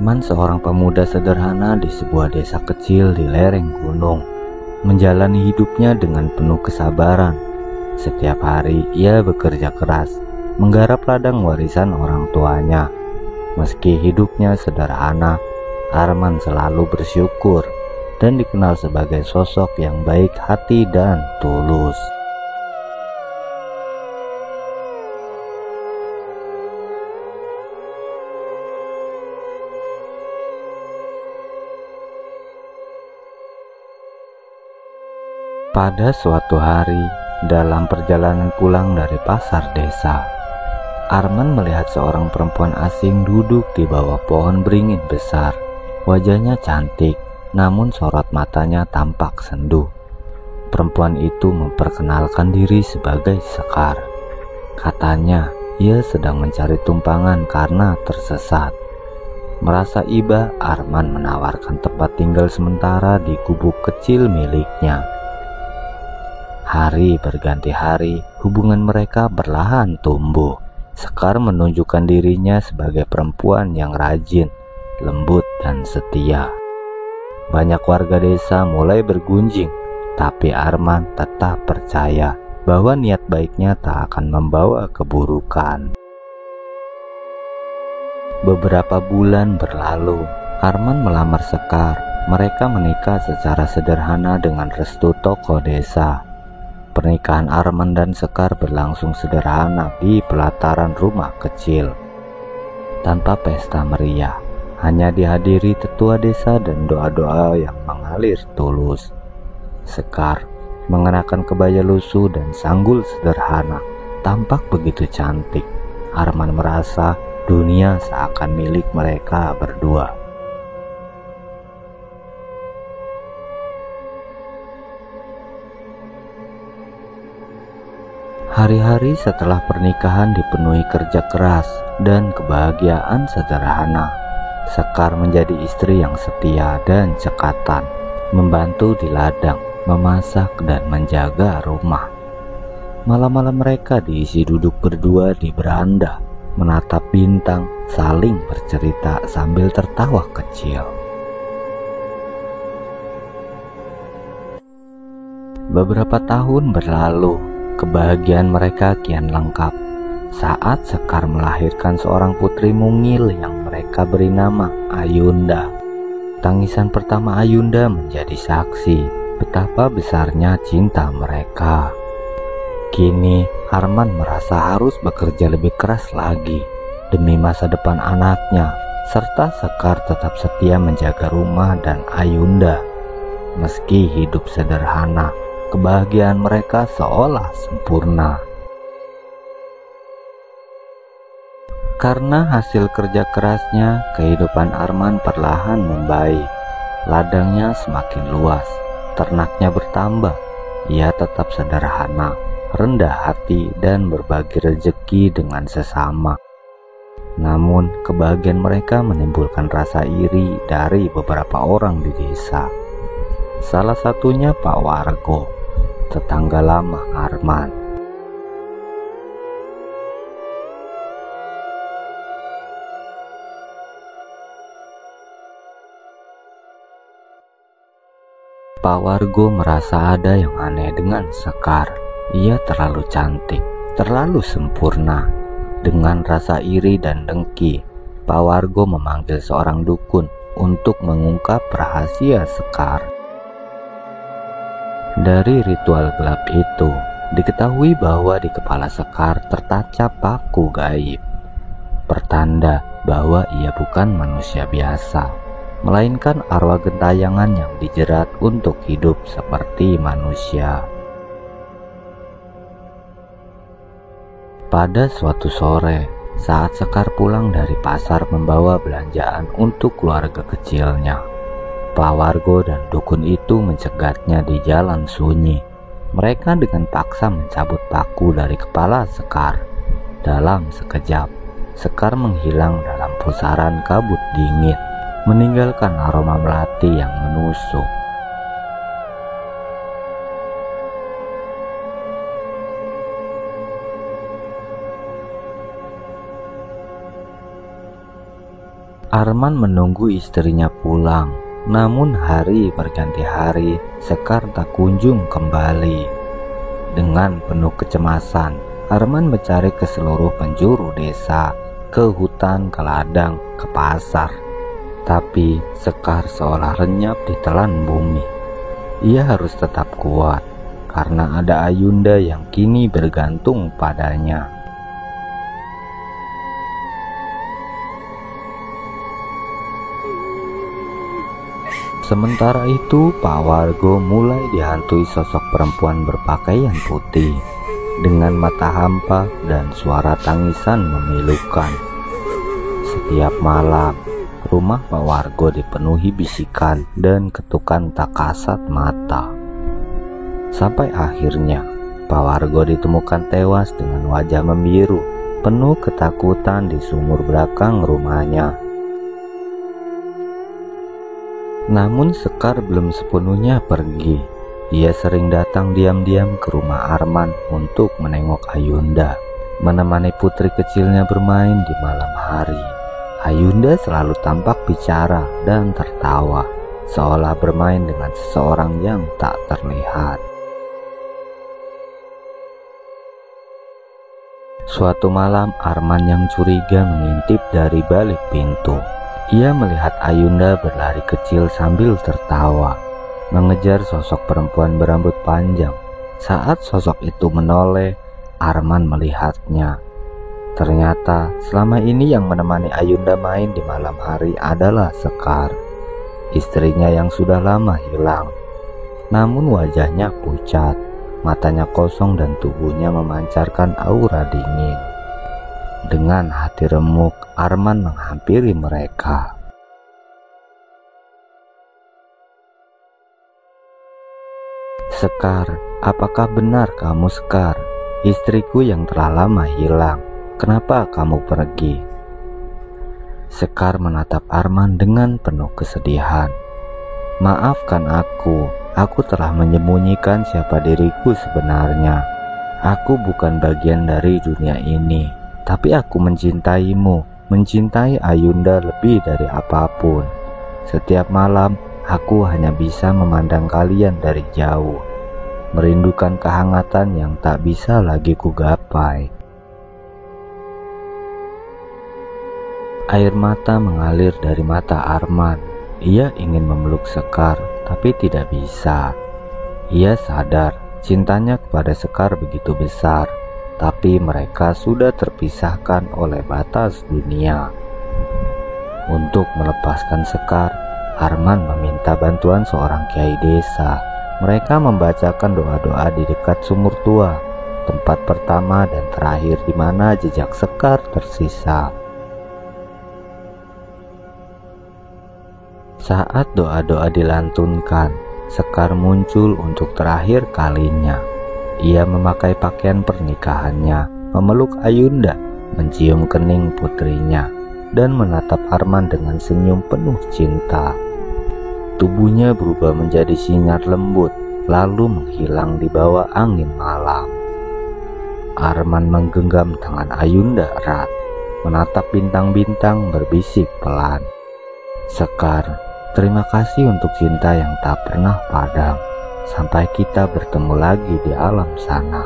Arman seorang pemuda sederhana di sebuah desa kecil di lereng gunung, menjalani hidupnya dengan penuh kesabaran. Setiap hari ia bekerja keras, menggarap ladang warisan orang tuanya. Meski hidupnya sederhana, Arman selalu bersyukur dan dikenal sebagai sosok yang baik hati dan tulus. Pada suatu hari, dalam perjalanan pulang dari pasar desa, Arman melihat seorang perempuan asing duduk di bawah pohon beringin besar. Wajahnya cantik, namun sorot matanya tampak sendu. Perempuan itu memperkenalkan diri sebagai Sekar. Katanya, ia sedang mencari tumpangan karena tersesat. Merasa iba, Arman menawarkan tempat tinggal sementara di gubuk kecil miliknya. Hari berganti hari, hubungan mereka perlahan tumbuh. Sekar menunjukkan dirinya sebagai perempuan yang rajin, lembut, dan setia. Banyak warga desa mulai bergunjing, tapi Arman tetap percaya bahwa niat baiknya tak akan membawa keburukan. Beberapa bulan berlalu, Arman melamar Sekar. Mereka menikah secara sederhana dengan restu tokoh desa. Pernikahan Arman dan Sekar berlangsung sederhana di pelataran rumah kecil, tanpa pesta meriah. Hanya dihadiri tetua desa dan doa-doa yang mengalir tulus. Sekar mengenakan kebaya lusuh dan sanggul sederhana, tampak begitu cantik. Arman merasa dunia seakan milik mereka berdua. Hari-hari setelah pernikahan dipenuhi kerja keras dan kebahagiaan sederhana. Sekar menjadi istri yang setia dan cekatan, membantu di ladang, memasak, dan menjaga rumah. Malam-malam mereka diisi duduk berdua di beranda, menatap bintang, saling bercerita sambil tertawa kecil. Beberapa tahun berlalu. Kebahagiaan mereka kian lengkap saat Sekar melahirkan seorang putri mungil yang mereka beri nama Ayunda. Tangisan pertama Ayunda menjadi saksi betapa besarnya cinta mereka. Kini Arman merasa harus bekerja lebih keras lagi demi masa depan anaknya, serta Sekar tetap setia menjaga rumah dan Ayunda. Meski hidup sederhana, kebahagiaan mereka seolah sempurna. Karena hasil kerja kerasnya, kehidupan Arman perlahan membaik. Ladangnya semakin luas, ternaknya bertambah. Ia tetap sederhana, rendah hati, dan berbagi rezeki dengan sesama. Namun, kebahagiaan mereka menimbulkan rasa iri dari beberapa orang di desa. Salah satunya Pak Wargo, tetangga lama Arman. Pak Wargo merasa ada yang aneh dengan Sekar. Ia terlalu cantik, terlalu sempurna. Dengan rasa iri dan dengki, Pak Wargo memanggil seorang dukun untuk mengungkap rahasia Sekar. Dari ritual gelap itu, diketahui bahwa di kepala Sekar tertancap paku gaib, pertanda bahwa ia bukan manusia biasa, melainkan arwah gentayangan yang dijerat untuk hidup seperti manusia. Pada suatu sore, saat Sekar pulang dari pasar membawa belanjaan untuk keluarga kecilnya, Pak Wargo dan dukun itu mencegatnya di jalan sunyi. Mereka dengan paksa mencabut paku dari kepala Sekar. Dalam sekejap, Sekar menghilang dalam pusaran kabut dingin, meninggalkan aroma melati yang menusuk. Arman menunggu istrinya pulang, namun hari berganti hari, Sekar tak kunjung kembali. Dengan penuh kecemasan, Arman mencari ke seluruh penjuru desa, ke hutan, ke ladang, ke pasar. Tapi Sekar seolah lenyap ditelan bumi. Ia harus tetap kuat, karena ada Ayunda yang kini bergantung padanya. Sementara itu, Pak Wargo mulai dihantui sosok perempuan berpakaian putih dengan mata hampa dan suara tangisan memilukan. Setiap malam, rumah Pak Wargo dipenuhi bisikan dan ketukan tak kasat mata. Sampai akhirnya, Pak Wargo ditemukan tewas dengan wajah membiru, penuh ketakutan di sumur belakang rumahnya. Namun Sekar belum sepenuhnya pergi. Ia sering datang diam-diam ke rumah Arman untuk menengok Ayunda, menemani putri kecilnya bermain di malam hari. Ayunda selalu tampak bicara dan tertawa, seolah bermain dengan seseorang yang tak terlihat. Suatu malam, Arman yang curiga mengintip dari balik pintu. Ia melihat Ayunda berlari kecil sambil tertawa, mengejar sosok perempuan berambut panjang. Saat sosok itu menoleh, Arman melihatnya. Ternyata selama ini yang menemani Ayunda main di malam hari adalah Sekar, istrinya yang sudah lama hilang. Namun wajahnya pucat, matanya kosong dan tubuhnya memancarkan aura dingin. Dengan hati remuk, Arman menghampiri mereka. Sekar, apakah benar kamu Sekar, istriku yang telah lama hilang? Kenapa kamu pergi? Sekar menatap Arman dengan penuh kesedihan. Maafkan aku telah menyembunyikan siapa diriku sebenarnya. Aku bukan bagian dari dunia ini. Tapi aku mencintaimu, mencintai Ayunda lebih dari apapun. Setiap malam, aku hanya bisa memandang kalian dari jauh, merindukan kehangatan yang tak bisa lagi kugapai. Air mata mengalir dari mata Arman. Ia ingin memeluk Sekar, tapi tidak bisa. Ia sadar cintanya kepada Sekar begitu besar, tapi mereka sudah terpisahkan oleh batas dunia. Untuk melepaskan Sekar, Arman meminta bantuan seorang kiai desa. Mereka membacakan doa-doa di dekat sumur tua, tempat pertama dan terakhir di mana jejak Sekar tersisa. Saat doa-doa dilantunkan, Sekar muncul untuk terakhir kalinya. Ia memakai pakaian pernikahannya, memeluk Ayunda, mencium kening putrinya, dan menatap Arman dengan senyum penuh cinta. Tubuhnya berubah menjadi sinar lembut, lalu menghilang di bawah angin malam. Arman menggenggam tangan Ayunda erat, menatap bintang-bintang berbisik pelan. Sekar, terima kasih untuk cinta yang tak pernah padam. Sampai kita bertemu lagi di alam sana.